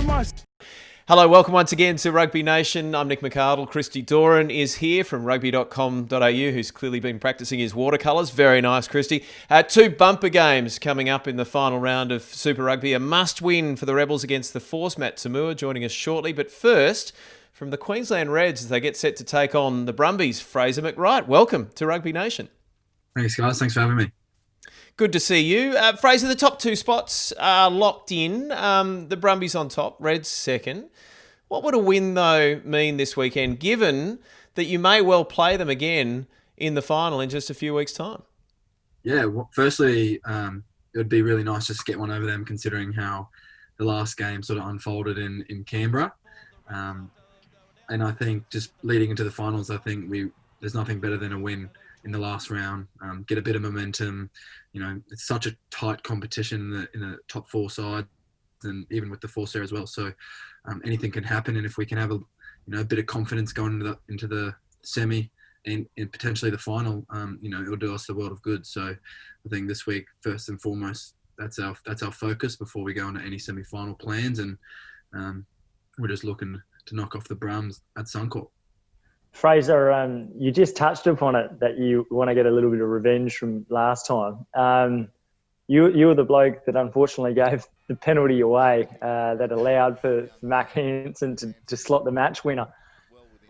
so much. Hello, welcome once again to Rugby Nation. I'm Nick McArdle. Christy Doran is here from Rugby.com.au, who's clearly been practicing his watercolours. Very nice, Christy. Two bumper games coming up in the final round of Super Rugby. A must-win for the Rebels against the Force. Matt Tamua joining us shortly. But first, from the Queensland Reds, as they get set to take on the Brumbies, Fraser McReight. Welcome to Rugby Nation. Thanks, guys. Thanks for having me. Good to see you. Fraser, the top two spots are locked in. The Brumbies on top, Reds second. What would a win, though, mean this weekend, given that you may well play them again in the final in just a few weeks' time? Yeah, well, firstly, it would be really nice just to get one over them, considering how the last game sort of unfolded in Canberra. And I think just leading into the finals, I think there's nothing better than a win in the last round, get a bit of momentum. You know, it's such a tight competition in the top four side, and even with the force there as well. So anything can happen, and if we can have a bit of confidence going into the semi and potentially the final, it'll do us the world of good. So I think this week, first and foremost, that's our focus before we go into any semi-final plans, and we're just looking to knock off the Brums at Suncorp. Fraser, you just touched upon it, that you want to get a little bit of revenge from last time. You were the bloke that unfortunately gave the penalty away that allowed for Mac Hansen to slot the match winner.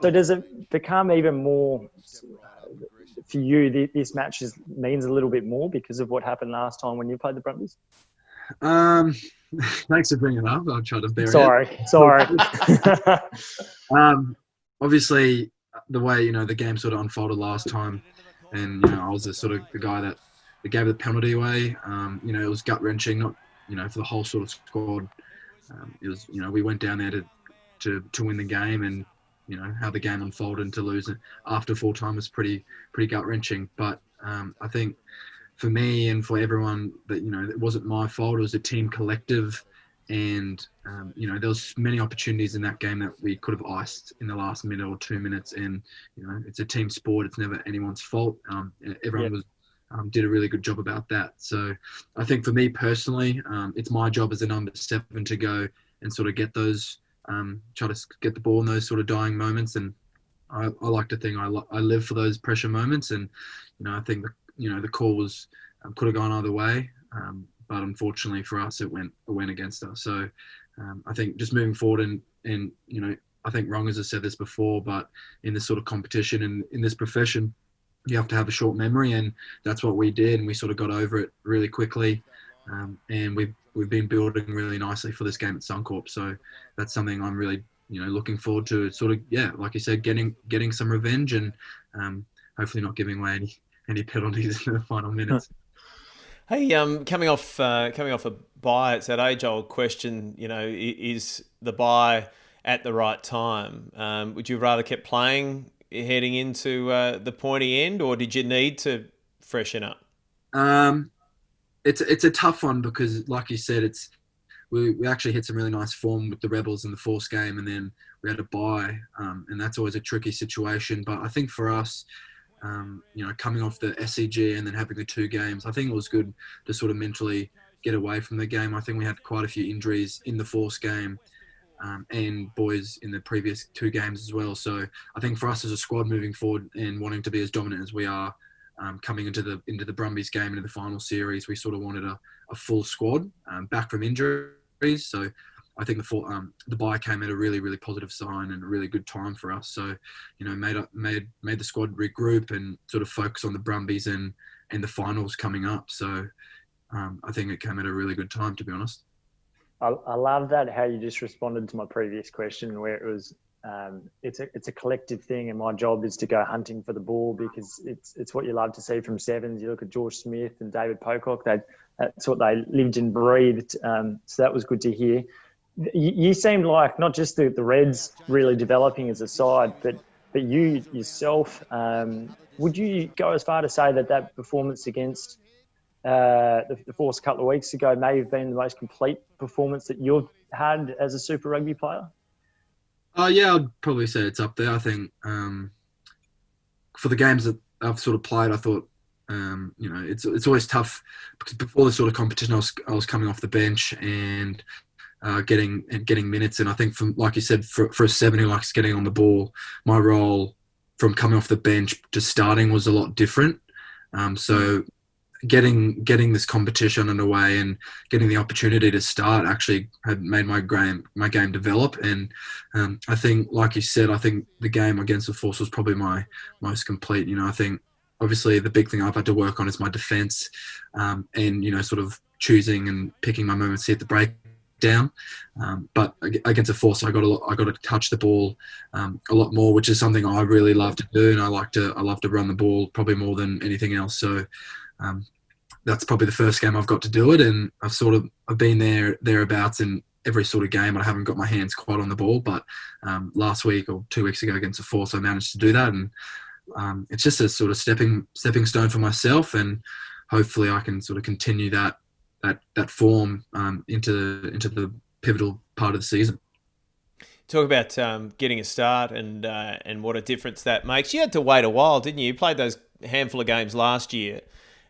So does it become even more, for you, this match means a little bit more because of what happened last time when you played the Brumbies? Thanks for bringing it up. I'll try to bear it. Sorry. Obviously, the way, the game sort of unfolded last time, and, I was the guy that gave the penalty away. It was gut-wrenching, not, for the whole sort of squad. It was, we went down there to win the game, and, how the game unfolded and to lose it after full time was pretty gut-wrenching. But I think for me and for everyone that, it wasn't my fault. It was a team collective. And, there was many opportunities in that game that we could have iced in the last minute or 2 minutes. And, it's a team sport. It's never anyone's fault. Everyone did a really good job about that. So I think for me personally, it's my job as a number 7 to go and sort of get those, try to get the ball in those sort of dying moments. And I like to think I live for those pressure moments. And, I think, the call was, could have gone either way. But unfortunately for us, it went against us. So I think just moving forward and I think Wrong, as I said this before, but in this sort of competition and in this profession, you have to have a short memory, and that's what we did. And we sort of got over it really quickly. And we've been building really nicely for this game at Suncorp. So that's something I'm really, looking forward to, sort of, like you said, getting some revenge and hopefully not giving away any penalties in the final minutes. Hey, coming off a bye, it's that age-old question. Is the bye at the right time? Would you have rather kept playing heading into the pointy end, or did you need to freshen up? It's a tough one because, like you said, we actually hit some really nice form with the Rebels in the Force game, and then we had a bye, and that's always a tricky situation. But I think for us, coming off the SCG and then having the 2 games, I think it was good to sort of mentally get away from the game. I think we had quite a few injuries in the Force game and boys in the previous 2 games as well. So I think for us as a squad moving forward and wanting to be as dominant as we are coming into the Brumbies game, into the final series, we sort of wanted a full squad back from injuries. So I think the bye came at a really, really positive sign and a really good time for us. So, made the squad regroup and sort of focus on the Brumbies and the finals coming up. So I think it came at a really good time, to be honest. I love that, how you just responded to my previous question, where it was, it's a collective thing, and my job is to go hunting for the ball, because it's what you love to see from sevens. You look at George Smith and David Pocock, that's what they lived and breathed. So that was good to hear. You seemed like not just the Reds really developing as a side, but you yourself. Would you go as far to say that performance against the Force a couple of weeks ago may have been the most complete performance that you've had as a Super Rugby player? Yeah, I'd probably say it's up there. I think for the games that I've sort of played, I thought, it's always tough because before this sort of competition, I was coming off the bench, and getting minutes. And I think, from like you said, for a 7 who likes getting on the ball, my role from coming off the bench to starting was a lot different. So getting this competition underway and getting the opportunity to start actually had made my game develop. And I think, like you said, I think the game against the Force was probably my most complete. I think obviously the big thing I've had to work on is my defence, and sort of choosing and picking my moments to hit the break down. But against the Force, I got to touch the ball a lot more, which is something I really love to do, and I love to run the ball probably more than anything else. So that's probably the first game I've got to do it, and I've been thereabouts in every sort of game. I haven't got my hands quite on the ball, but last week or 2 weeks ago against the Force, I managed to do that, and it's just a sort of stepping stone for myself, and hopefully I can sort of continue that form into the pivotal part of the season. Talk about getting a start and what a difference that makes. You had to wait a while, didn't you? You played those handful of games last year,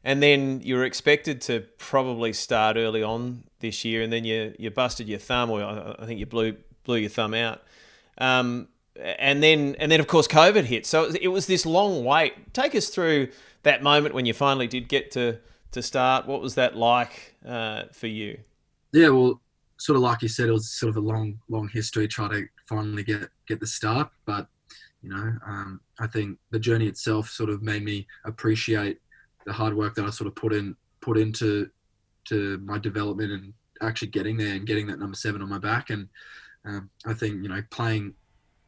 and then you were expected to probably start early on this year, and then you busted your thumb, or I think you blew your thumb out. And then of course COVID hit. So it was this long wait. Take us through that moment when you finally did get to start. What was that like for you? Yeah, well, sort of like you said, it was sort of a long history try to finally get the start. But I think the journey itself sort of made me appreciate the hard work that I sort of put into my development and actually getting there and getting that number 7 on my back. And I think playing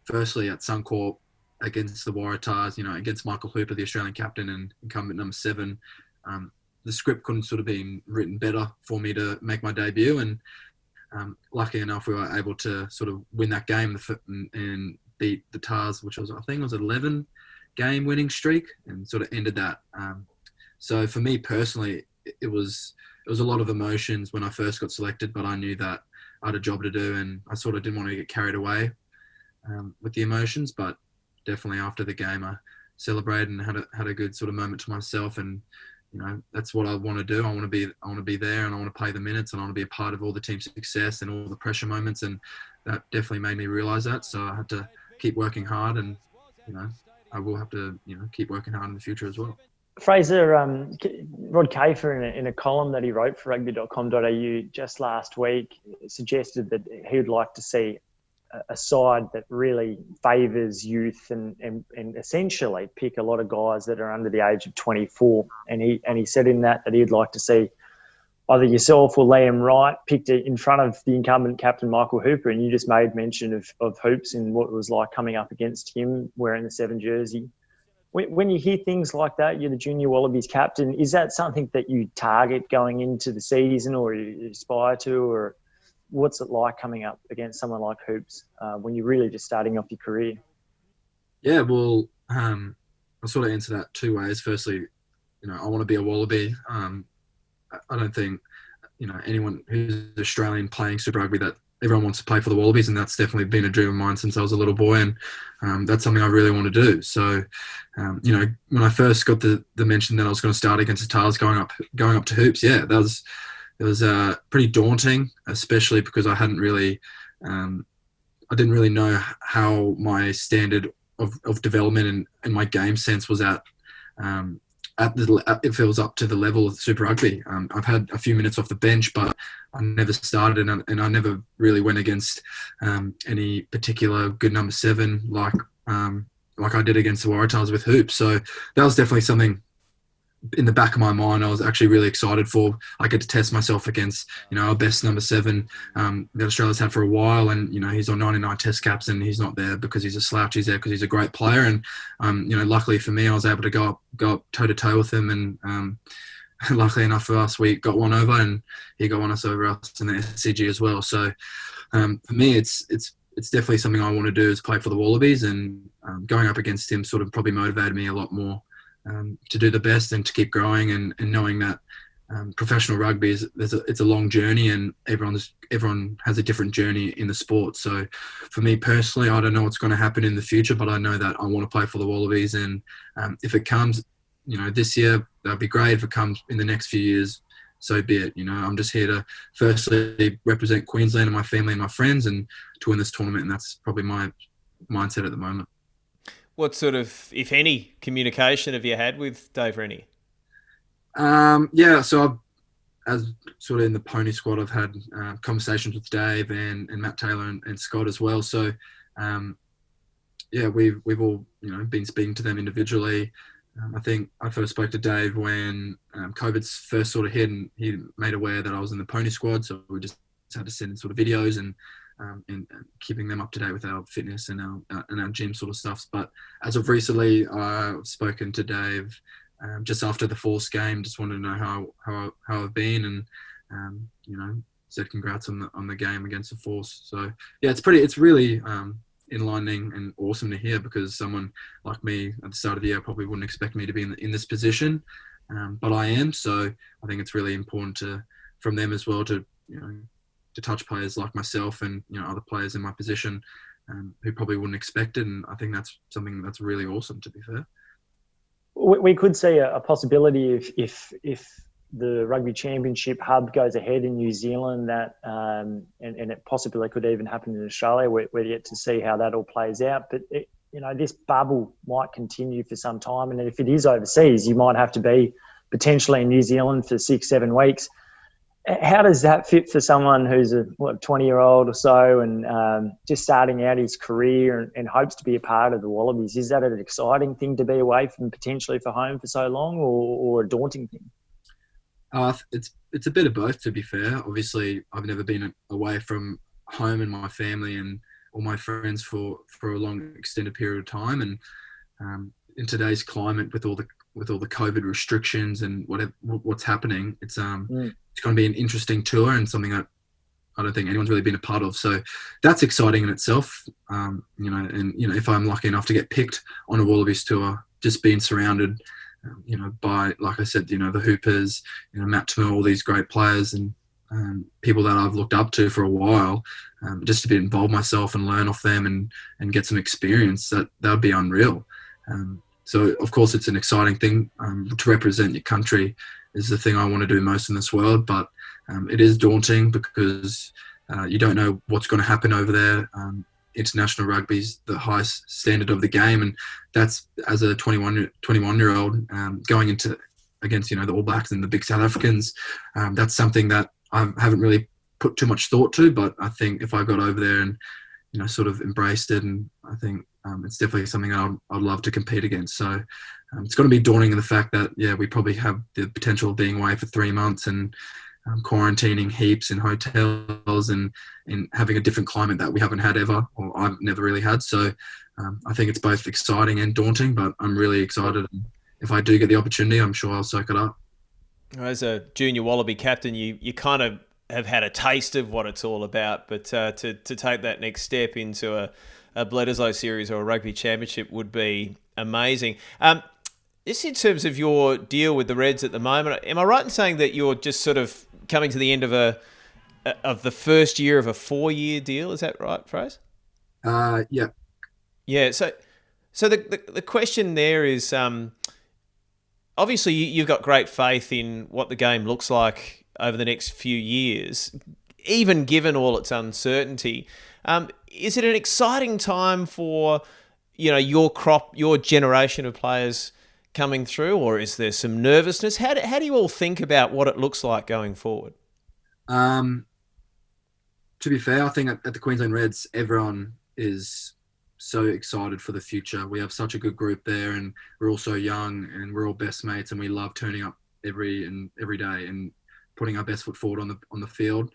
firstly at Suncorp against the Waratahs, against Michael Hooper, the Australian captain and incumbent number 7, the script couldn't sort of been written better for me to make my debut. And lucky enough, we were able to sort of win that game and beat the Tars, which was, I think, was an 11-game winning streak, and sort of ended that. So for me personally, it was a lot of emotions when I first got selected, but I knew that I had a job to do, and I sort of didn't want to get carried away with the emotions. But definitely after the game, I celebrated and had a good sort of moment to myself. And that's what I want to do. I want to be there, and I want to play the minutes, and I want to be a part of all the team's success and all the pressure moments. And that definitely made me realise that. So I had to keep working hard, and I will have to keep working hard in the future as well. Fraser, Rod Kafer in a column that he wrote for Rugby.com.au just last week suggested that he would like to see a side that really favours youth and essentially pick a lot of guys that are under the age of 24. And he said in that he'd like to see either yourself or Liam Wright picked in front of the incumbent captain Michael Hooper. And you just made mention of Hoops and what it was like coming up against him wearing the 7 jersey. When you hear things like that, you're the junior Wallabies captain, is that something that you target going into the season or you aspire to, or what's it like coming up against someone like Hoops when you're really just starting off your career? Yeah, well, I'll sort of answer that 2 ways. Firstly, I want to be a Wallaby. I don't think, anyone who's Australian playing Super Rugby, that everyone wants to play for the Wallabies, and that's definitely been a dream of mine since I was a little boy, and that's something I really want to do. So, when I first got the mention that I was going to start against the Tars going up to Hoops, yeah, it was pretty daunting, especially because I hadn't really, I didn't really know how my standard of development and my game sense was if it was up to the level of Super Rugby. I've had a few minutes off the bench, but I never started, and I never really went against any particular good number 7 like I did against the Waratahs with Hoops. So that was definitely something in the back of my mind I was actually really excited for. I get to test myself against our best number 7 that Australia's had for a while, and he's on 99 test caps, and he's not there because he's a slouch. He's there because he's a great player, and luckily for me, I was able to go up toe to toe with him, and luckily enough for us, we got one over, and he got us over us in the SCG as well. So for me, it's definitely something I want to do, is play for the Wallabies, and going up against him sort of probably motivated me a lot more to do the best and to keep growing, and knowing that professional rugby it's a long journey, and everyone has a different journey in the sport. So for me personally, I don't know what's going to happen in the future, but I know that I want to play for the Wallabies, and if it comes this year, that'd be great. If it comes in the next few years, so be it. I'm just here to firstly represent Queensland and my family and my friends, and to win this tournament, and that's probably my mindset at the moment. What sort of, if any, communication have you had with Dave Rennie? So as sort of in the pony squad, I've had conversations with Dave and Matt Taylor and Scott as well. So, we've all, been speaking to them individually. I think I first spoke to Dave when COVID's first sort of hit, and he made aware that I was in the pony squad. So we just had to send sort of videos and keeping them up to date with our fitness and our gym sort of stuff. But as of recently, I've spoken to Dave just after the Force game. Just wanted to know how I've been, and said congrats on the game against the Force. So yeah, it's really enlightening and awesome to hear, because someone like me at the start of the year probably wouldn't expect me to be in this position, but I am. So I think it's really important from them as well to touch players like myself and other players in my position who probably wouldn't expect it, and I think that's something that's really awesome, to be fair. We could see a possibility if the Rugby Championship hub goes ahead in New Zealand, that and it possibly could even happen in Australia. We're yet to see how that all plays out. But this bubble might continue for some time, and if it is overseas, you might have to be potentially in New Zealand for 6-7 weeks. How does that fit for someone who's a 20-year-old or so and just starting out his career and hopes to be a part of the Wallabies? Is that an exciting thing to be away from potentially for home for so long, or a daunting thing? It's a bit of both, to be fair. Obviously, I've never been away from home and my family and all my friends for a long extended period of time. And in today's climate, with all the COVID restrictions and what's happening, it's going to be an interesting tour and something that I don't think anyone's really been a part of. So that's exciting in itself. If I'm lucky enough to get picked on a Wallabies tour, just being surrounded, by, like I said, the Hoopers, Matt Tamil, all these great players and people that I've looked up to for a while, just to be involved myself and learn off them and get some experience, that would be unreal. So, of course, it's an exciting thing. To represent your country is the thing I want to do most in this world, but it is daunting because you don't know what's going to happen over there. International rugby's the highest standard of the game, and that's, as a 21-year-old going into against the All Blacks and the big South Africans, that's something that I haven't really put too much thought to, but I think if I got over there and sort of embraced it, and I think it's definitely something I'd love to compete against. So it's going to be daunting in the fact that we probably have the potential of being away for 3 months and quarantining heaps in hotels and having a different climate that we haven't had ever, or I've never really had. So I think it's both exciting and daunting, but I'm really excited. If I do get the opportunity, I'm sure I'll soak it up. As a junior Wallaby captain, you kind of have had a taste of what it's all about, but to take that next step into a Bledisloe series or a rugby championship would be amazing. Just in terms of your deal with the Reds at the moment, am I right in saying that you're just sort of coming to the end of the first year of a 4-year deal? Is that right, Fraser? Yeah. Yeah. So the question there is, obviously you've got great faith in what the game looks like over the next few years, even given all its uncertainty. Is it an exciting time for your generation of players coming through, or is there some nervousness? How do you all think about what it looks like going forward? To be fair, I think at the Queensland Reds, everyone is so excited for the future. We have such a good group there, and we're all so young, and we're all best mates, and we love turning up every day and putting our best foot forward on the field,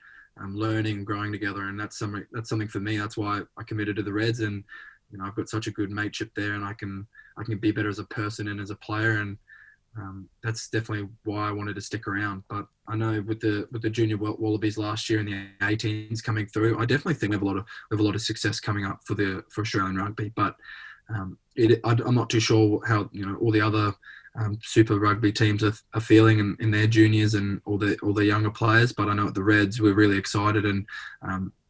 learning, growing together, and that's something for me. That's why I committed to the Reds, and I've got such a good mateship there, and I can be better as a person and as a player, and that's definitely why I wanted to stick around. But I know with the junior Wallabies last year and the 18s coming through, I definitely think we have a lot of success coming up for Australian rugby. But I'm not too sure how all the other Super Rugby teams are feeling in their juniors and all the younger players. But I know at the Reds we're really excited, and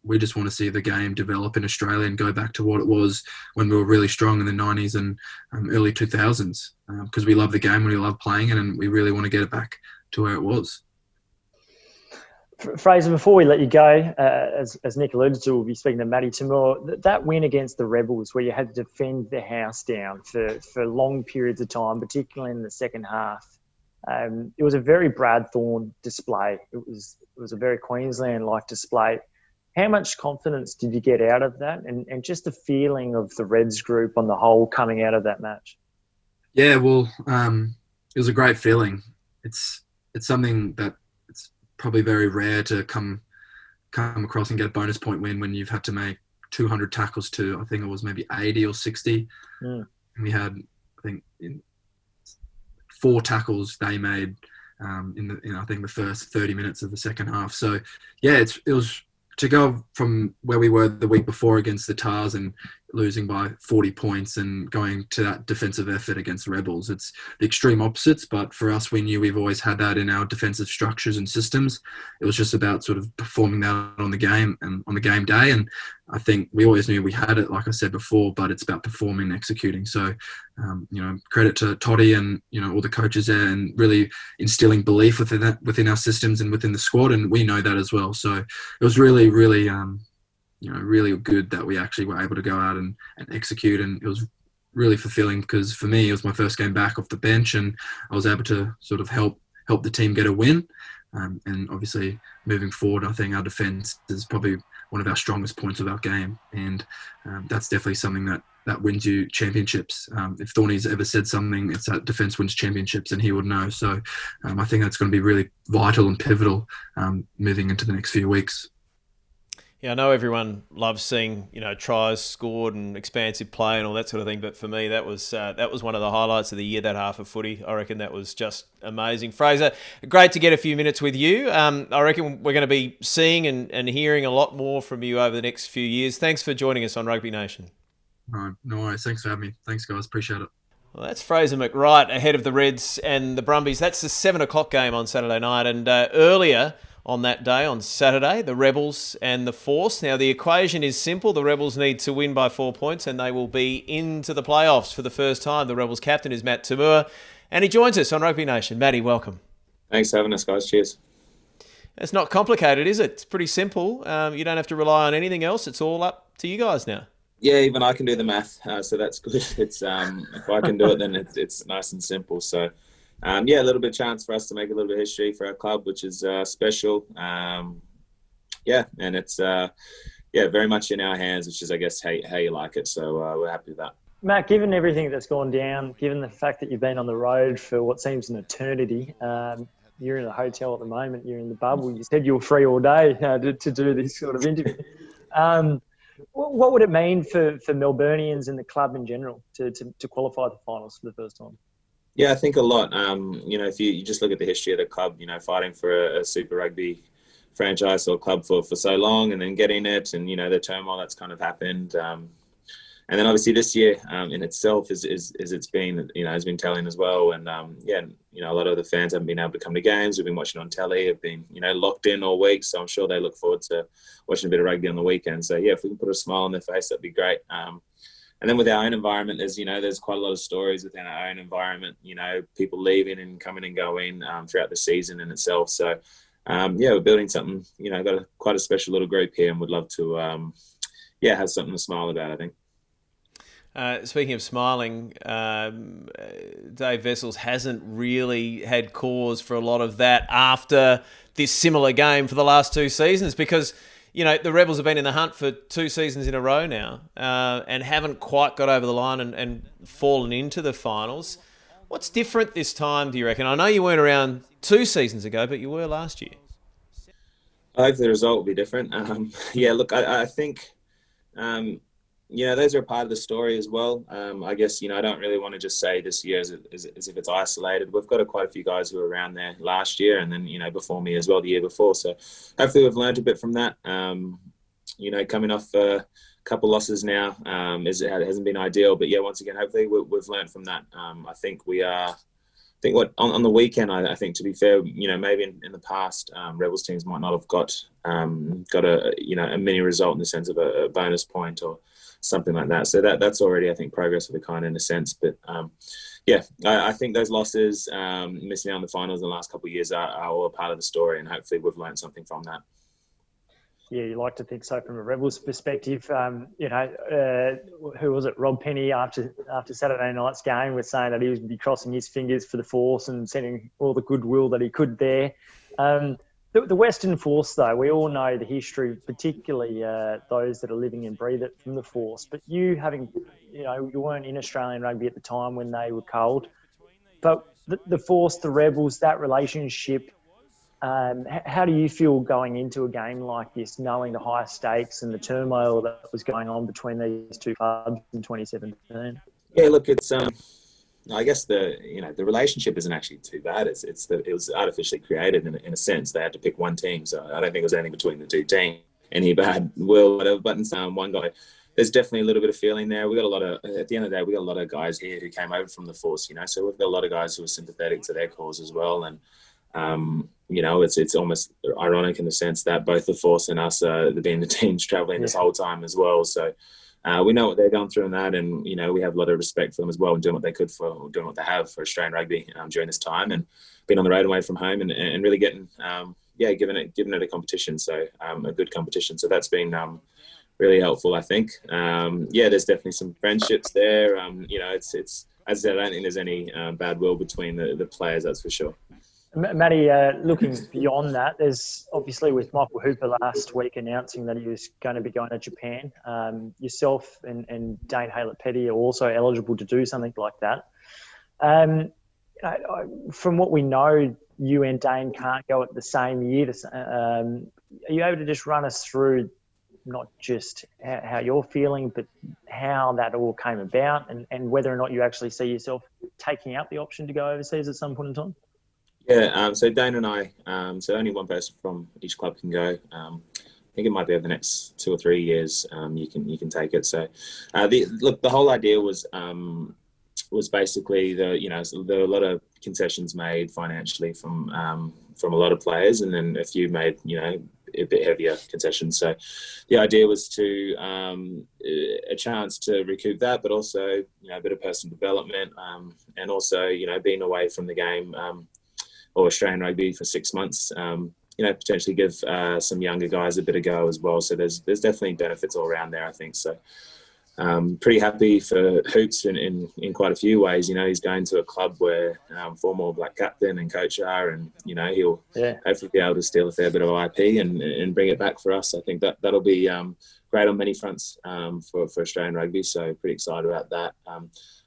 we just want to see the game develop in Australia and go back to what it was when we were really strong in the 90s and early 2000s, because we love the game and we love playing it, and we really want to get it back to where it was. Fraser, before we let you go, as Nick alluded to, we'll be speaking to Matty Timur. That win against the Rebels, where you had to defend the house down for long periods of time, particularly in the second half, it was a very Brad Thorne display. It was a very Queensland-like display. How much confidence did you get out of that, and just the feeling of the Reds group on the whole coming out of that match? Yeah, well, it was a great feeling. It's something that it's probably very rare to come across and get a bonus point win when you've had to make 200 tackles to, I think it was maybe 80 or 60. And we had, I think, 4 tackles they made in I think the first 30 minutes of the second half. So yeah, it was to go from where we were the week before against the Tars and losing by 40 points and going to that defensive effort against the Rebels. It's the extreme opposites, but for us, we knew we've always had that in our defensive structures and systems. It was just about sort of performing that on the game and on the game day. And I think we always knew we had it, like I said before, but it's about performing and executing. So, credit to Toddy and, all the coaches there and really instilling belief within our systems and within the squad. And we know that as well. So it was really, really, really good that we actually were able to go out and execute. And it was really fulfilling because for me, it was my first game back off the bench and I was able to sort of help the team get a win. And obviously moving forward, I think our defence is probably one of our strongest points of our game. And that's definitely something that wins you championships. If Thorny's ever said something, it's that defence wins championships and he would know. So I think that's going to be really vital and pivotal moving into the next few weeks. Yeah, I know everyone loves seeing, tries scored and expansive play and all that sort of thing. But for me, that was one of the highlights of the year, that half of footy. I reckon that was just amazing. Fraser, great to get a few minutes with you. I reckon we're going to be seeing and hearing a lot more from you over the next few years. Thanks for joining us on Rugby Nation. No worries. Thanks for having me. Thanks, guys. Appreciate it. Well, that's Fraser McReight ahead of the Reds and the Brumbies. That's the 7:00 game on Saturday night. And earlier on that day, on Saturday, the Rebels and the Force. Now, the equation is simple. The Rebels need to win by 4 points and they will be into the playoffs for the first time. The Rebels captain is Matt Timur, and he joins us on Rugby Nation. Matty, welcome. Thanks for having us, guys. Cheers. It's not complicated, is it? It's pretty simple. You don't have to rely on anything else. It's all up to you guys now. Yeah, even I can do the math, so that's good. It's if I can do it, then it's nice and simple. So, a little bit of chance for us to make a little bit of history for our club, which is special. And it's very much in our hands, which is, I guess, how you like it. So we're happy with that. Matt, given everything that's gone down, given the fact that you've been on the road for what seems an eternity, you're in a hotel at the moment, you're in the bubble. You said you were free all day to do this sort of interview. What would it mean for Melburnians and the club in general to qualify the finals for the first time? Yeah, I think a lot. If you just look at the history of the club, fighting for a Super Rugby franchise or club for so long and then getting it and, the turmoil that's kind of happened. And then obviously this year in itself is it's been, has been telling as well. And, a lot of the fans haven't been able to come to games. We've been watching on telly, have been, locked in all week. So I'm sure they look forward to watching a bit of rugby on the weekend. So, yeah, if we can put a smile on their face, that'd be great. And then with our own environment, there's quite a lot of stories within our own environment, people leaving and coming and going throughout the season in itself. So, we're building something, got quite a special little group here and would love to, have something to smile about, I think. Speaking of smiling, Dave Vessels hasn't really had cause for a lot of that after this similar game for the last 2 seasons because, the Rebels have been in the hunt for 2 seasons in a row now and haven't quite got over the line and fallen into the finals. What's different this time, do you reckon? I know you weren't around 2 seasons ago, but you were last year. I hope the result will be different. I think... those are a part of the story as well. I guess, I don't really want to just say this year as if it's isolated. We've got quite a few guys who were around there last year and then, before me as well the year before. So hopefully we've learned a bit from that. Coming off a couple losses now, it hasn't been ideal. But, once again, hopefully we've learned from that. I think we are... I think on the weekend, I think to be fair, maybe in the past, Rebels teams might not have got a mini result in the sense of a bonus point or something like that. So that's already, I think, progress of the kind in a sense. But Yeah, I think those losses, missing out on the finals in the last couple of years, are all a part of the story, and hopefully we've learned something from that. Yeah, you like to think so from a Rebels perspective. Who was it? Rob Penny after Saturday night's game was saying that he would be crossing his fingers for the Force and sending all the goodwill that he could there. The Western Force, though, we all know the history, particularly those that are living and breathe it from the Force. But you weren't in Australian rugby at the time when they were cold. But the Force, the Rebels, that relationship, how do you feel going into a game like this, knowing the high stakes and the turmoil that was going on between these two clubs in 2017? Yeah, look, it's I guess the relationship isn't actually too bad. It was artificially created in a sense. They had to pick one team, so I don't think it was anything between the two teams, any bad will, whatever. But one guy, there's definitely a little bit of feeling there. At the end of the day, we got a lot of guys here who came over from the Force, so we've got a lot of guys who are sympathetic to their cause as well, and it's almost ironic in the sense that both the Force and us have been the teams traveling this whole time as well. So we know what they're going through in that, and we have a lot of respect for them as well, and doing what they have for Australian rugby during this time, and being on the road away from home, and really getting giving it a competition. So a good competition. So that's been really helpful, I think. There's definitely some friendships there. It's as I said, I don't think there's any bad will between the players, that's for sure. Matty, looking beyond that, there's obviously with Michael Hooper last week announcing that he was going to be going to Japan. Yourself and Dane Haylett-Petty are also eligible to do something like that. From what we know, you and Dane can't go at the same year. Are you able to just run us through not just how you're feeling, but how that all came about, and whether or not you actually see yourself taking up the option to go overseas at some point in time? Yeah, so Dane and I, so only one person from each club can go. I think it might be over the next 2 or 3 years. You can take it. So, the whole idea was basically there were a lot of concessions made financially from a lot of players, and then a few made a bit heavier concessions. So, the idea was to a chance to recoup that, but also a bit of personal development, and also being away from the game. Or Australian rugby for 6 months, potentially give some younger guys a bit of go as well. So there's definitely benefits all around there, I think. So pretty happy for Hoops in quite a few ways. He's going to a club where former Black captain and coach are, and he'll hopefully be able to steal a fair bit of IP and bring it back for us. I think that'll be great on many fronts for Australian rugby. So pretty excited about that.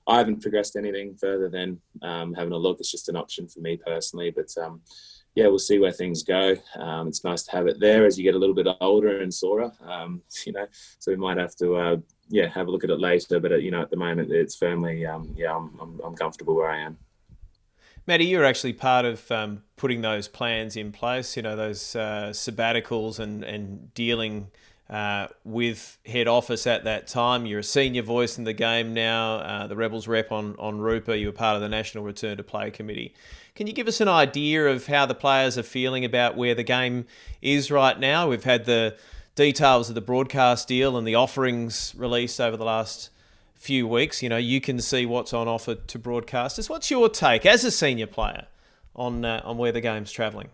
I haven't progressed anything further than having a look. It's just an option for me personally. But, we'll see where things go. It's nice to have it there as you get a little bit older and sorer, so we might have to, have a look at it later. But, at the moment, it's firmly, I'm comfortable where I am. Matty, you're actually part of putting those plans in place, those sabbaticals and dealing with head office at that time. You're a senior voice in the game now, the Rebels rep on Rupa. You were part of the National Return to Play Committee. Can you give us an idea of how the players are feeling about where the game is right now? We've had the details of the broadcast deal and the offerings released over the last few weeks. You can see what's on offer to broadcasters. What's your take as a senior player on where the game's travelling?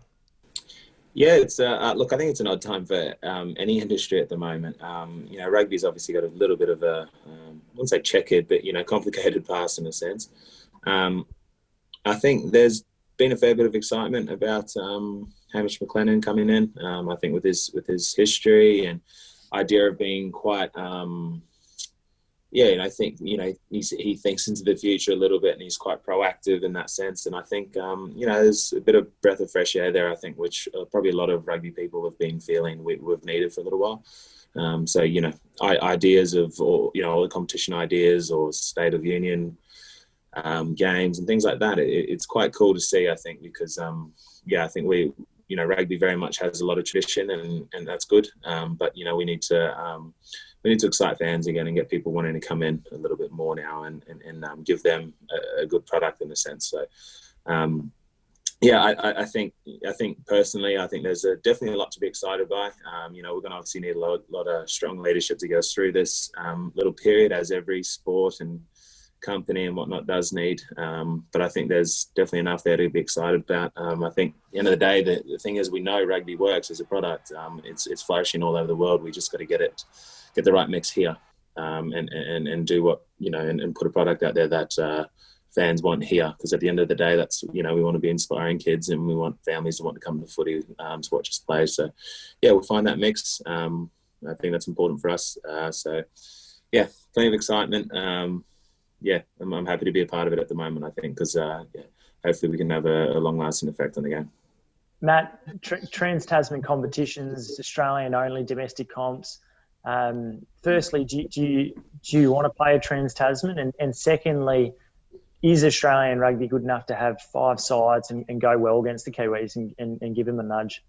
Yeah, it's look, I think it's an odd time for any industry at the moment. Rugby's obviously got a little bit of a, I wouldn't say checkered, but, complicated past in a sense. I think there's been a fair bit of excitement about Hamish McLennan coming in. I think with his history and idea of being quite, I think, he thinks into the future a little bit, and he's quite proactive in that sense. And I think, there's a bit of breath of fresh air there, I think, which probably a lot of rugby people have been feeling we've needed for a little while. Ideas of, all the competition ideas or state of union games and things like that. It's quite cool to see, I think, because, I think rugby very much has a lot of tradition, and that's good. But, we need to excite fans again and get people wanting to come in a little bit more now and give them a good product in a sense. So, I think personally, I think there's definitely a lot to be excited by. We're going to obviously need a lot of strong leadership to get us through this little period, as every sport and company and whatnot does need. But I think there's definitely enough there to be excited about. I think at the end of the day, the thing is, we know rugby works as a product. It's flourishing all over the world. We just got to get the right mix here, and do what, and put a product out there that fans want here. Because at the end of the day, that's, we want to be inspiring kids, and we want families to want to come to footy to watch us play. So yeah, we'll find that mix. I think that's important for us. So yeah, plenty of excitement. I'm happy to be a part of it at the moment, I think, because hopefully we can have a long-lasting effect on the game. Matt, Trans-Tasman competitions, Australian-only domestic comps. Firstly, do you want to play a Trans-Tasman? And secondly, is Australian rugby good enough to have 5 sides and go well against the Kiwis and give them a nudge?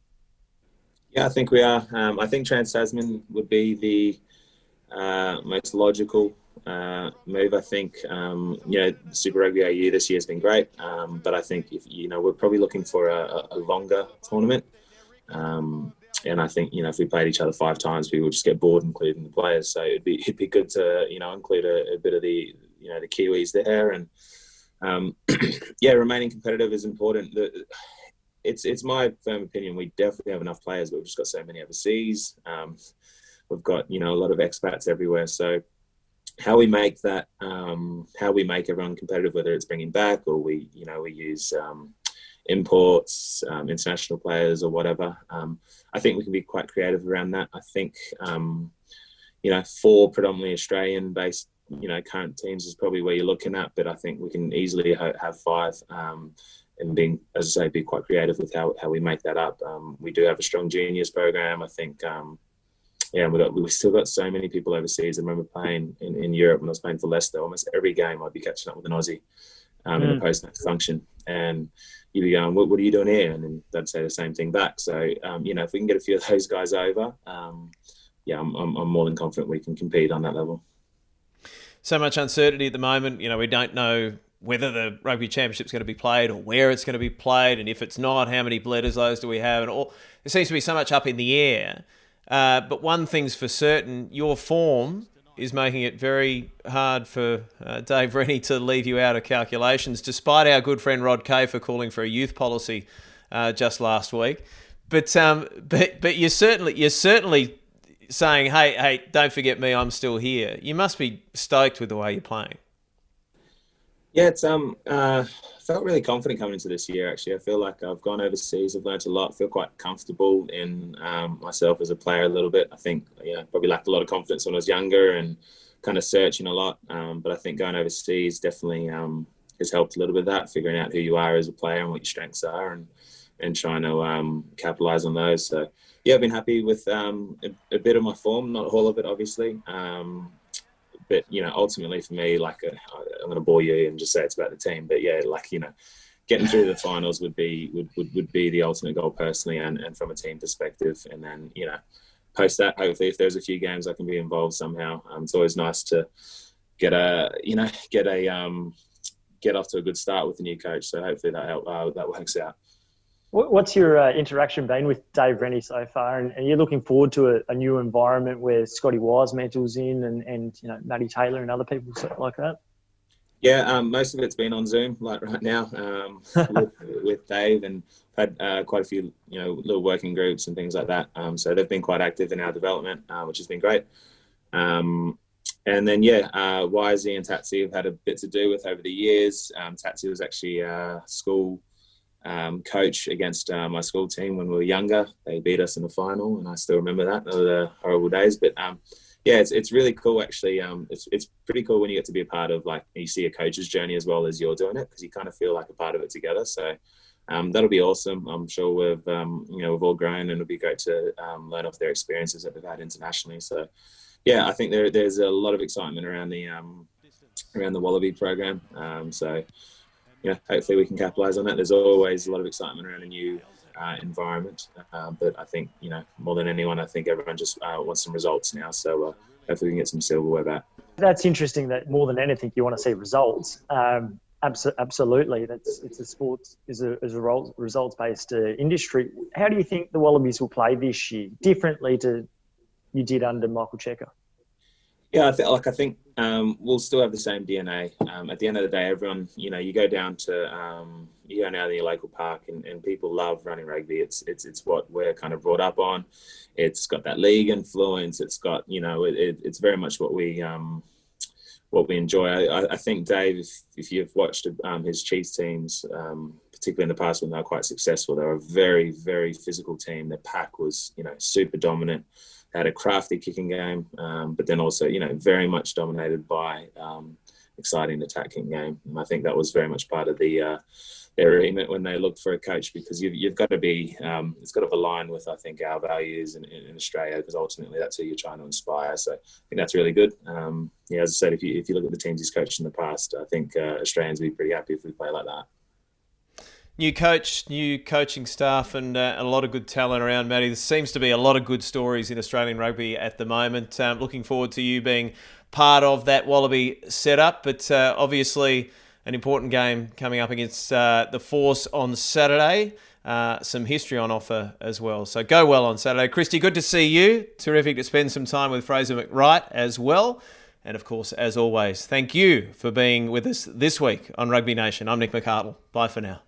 Yeah, I think we are. I think Trans-Tasman would be the most logical move. I think, Super Rugby AU this year has been great, but I think we're probably looking for a longer tournament. And I think, if we played each other 5 times, we would just get bored, including the players. So it'd be good to, include a bit of the, the Kiwis there. And remaining competitive is important. It's my firm opinion, we definitely have enough players, but we've just got so many overseas. We've got, a lot of expats everywhere. So how we make that, how we make everyone competitive, whether it's bringing back or we use imports, international players or whatever. I think we can be quite creative around that. I think, 4 predominantly Australian-based, current teams is probably where you're looking at, but I think we can easily have 5, and being, as I say, be quite creative with how we make that up. We do have a strong juniors program. I think, we've still got so many people overseas. I remember playing in Europe when I was playing for Leicester. Almost every game I'd be catching up with an Aussie in the post-match function, and you'd be going, what are you doing here? And then they'd say the same thing back. So, if we can get a few of those guys over, I'm more than confident we can compete on that level. So much uncertainty at the moment. We don't know whether the Rugby Championship's going to be played or where it's going to be played, and if it's not, how many Bledisloes do we have? And all, there seems to be so much up in the air. But one thing's for certain, your form is making it very hard for Dave Rennie to leave you out of calculations, despite our good friend Rod Kay for calling for a youth policy just last week. But you're certainly saying, hey, don't forget me, I'm still here. You must be stoked with the way you're playing. Yeah, it's felt really confident coming into this year. Actually, I feel like I've gone overseas. I've learned a lot. I feel quite comfortable in myself as a player a little bit. I think probably lacked a lot of confidence when I was younger and kind of searching a lot. But I think going overseas definitely has helped a little bit of that, figuring out who you are as a player and what your strengths are, and trying to capitalize on those. So yeah, I've been happy with a bit of my form, not all of it, obviously. But, ultimately for me, I'm going to bore you and just say it's about the team. But yeah, getting through the finals would be the ultimate goal personally, and from a team perspective. And then, post that, hopefully if there's a few games I can be involved somehow. It's always nice to get off to a good start with the new coach. So hopefully that works out. What's your interaction been with Dave Rennie so far? And you're looking forward to a new environment where Scotty Wisemantel's in and Matty Taylor and other people like that? Yeah, most of it's been on Zoom, like right now, with Dave, and had quite a few, little working groups and things like that. So they've been quite active in our development, which has been great. And then, Wisey and Tatsy have had a bit to do with over the years. Tatsy was actually school coach against my school team when we were younger. They beat us in the final, and I still remember that. They were the horrible days. But it's really cool actually. It's pretty cool when you get to be a part of, you see a coach's journey as well as you're doing it, because you kind of feel like a part of it together. So that'll be awesome. I'm sure we've all grown, and it'll be great to learn off their experiences that they've had internationally. So yeah, I think there's a lot of excitement around the Wallaby program. So hopefully we can capitalize on that. There's always a lot of excitement around a new environment. But I think, more than anyone, I think everyone just wants some results now. So hopefully we can get some silverware back. That's interesting that more than anything, you want to see results. Absolutely. It's a sports is a results-based industry. How do you think the Wallabies will play this year differently to you did under Michael Checker? Yeah, I think we'll still have the same DNA. At the end of the day, everyone, you go down to your local park, and people love running rugby. It's what we're kind of brought up on. It's got that league influence. It's got it's very much what we enjoy. I think Dave, if you've watched his Chiefs teams, particularly in the past when they were quite successful, they were a very, very physical team. Their pack was, super dominant. They had a crafty kicking game, but then also, very much dominated by exciting attacking game. And I think that was very much part of their remit when they looked for a coach, because you've got to be, it's got to align with, I think, our values in Australia, because ultimately that's who you're trying to inspire. So I think that's really good. As I said, if you look at the teams he's coached in the past, I think Australians would be pretty happy if we play like that. New coach, new coaching staff, and a lot of good talent around, Matty. There seems to be a lot of good stories in Australian rugby at the moment. Looking forward to you being part of that Wallaby setup, but obviously an important game coming up against the Force on Saturday. Some history on offer as well. So go well on Saturday. Christy, good to see you. Terrific to spend some time with Fraser McReight as well. And of course, as always, thank you for being with us this week on Rugby Nation. I'm Nick McArdle. Bye for now.